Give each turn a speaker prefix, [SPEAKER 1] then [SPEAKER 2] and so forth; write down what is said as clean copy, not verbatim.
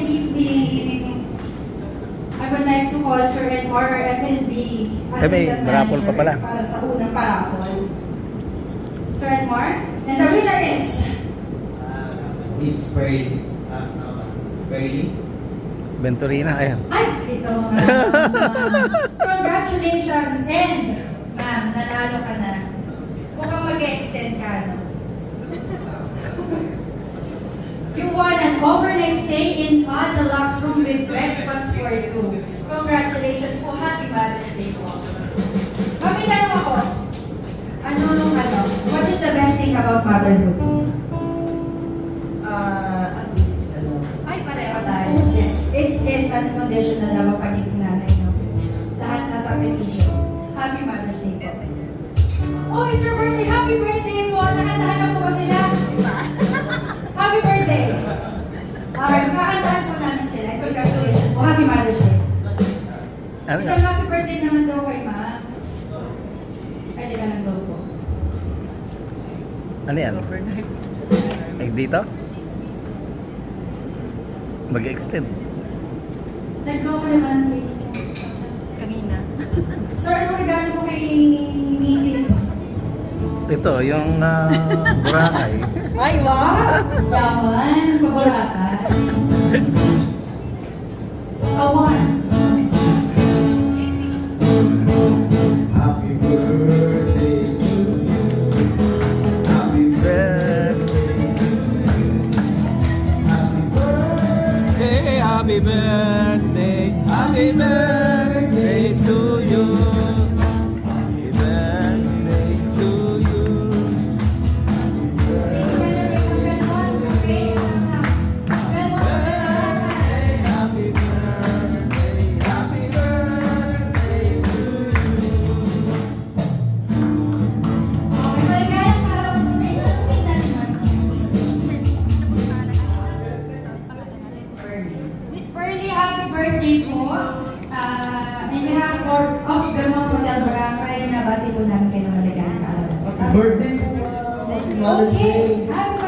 [SPEAKER 1] good evening. I would like to call Sir Edmar FNB Assistant
[SPEAKER 2] raffle pa pala.
[SPEAKER 1] para sa unang paraffol. Sir Edmar, and the winner is
[SPEAKER 3] Miss Pearly. Pearly?
[SPEAKER 2] Venturina, ayan.
[SPEAKER 1] ay, ito mga congratulations and ma'am, nanalo ka na. Mukhang mag-extend ka, no? You won an overnight stay in a deluxe room with breakfast for two. Congratulations po. Happy Mother's Day po. Mami, tanong ako. What is the best thing about motherhood? Ay, pareho tayo. Yes. It's unconditional love ang pagiging nanay, no? Lahat na sakripisyo. Happy Mother's Day po. Oh, it's your birthday! Happy birthday po! Nakantahan na po ba sila? Happy birthday! Alright, kakantahan po namin sila. Congratulations po. Happy Mother's Day.
[SPEAKER 2] Ano nga?
[SPEAKER 1] Isang happy birthday naman daw kay ma'am. Pwede ka lang daw po.
[SPEAKER 2] Ano yan? Dito? Mag-extend.
[SPEAKER 1] Nag-blow ka naman kay
[SPEAKER 4] Kanina.
[SPEAKER 1] Sir, ano regalo po kay Mrs.
[SPEAKER 2] Ito, yung Boracay.
[SPEAKER 1] Ay, wow! Yaman! Pabarakan. Awan.
[SPEAKER 3] Happy birthday to you. Happy
[SPEAKER 2] Happy birthday,
[SPEAKER 3] Happy birthday to you.
[SPEAKER 2] happy birthday to you.
[SPEAKER 1] Celebrate ang Belmont Cafe. Belmont Cafe.
[SPEAKER 3] Happy birthday, happy birthday to you.
[SPEAKER 1] Okay, maligayang kaarawan ko sa inyo. Anong tingnan naman? Miss Pearly, happy birthday po. In behalf of Belmont Hotel Boracay, binabati po namin kayo ng maligayang kaarawan.
[SPEAKER 3] Happy birthday po, Ma'am. Happy Mother's
[SPEAKER 1] Okay,
[SPEAKER 3] Day.
[SPEAKER 1] happy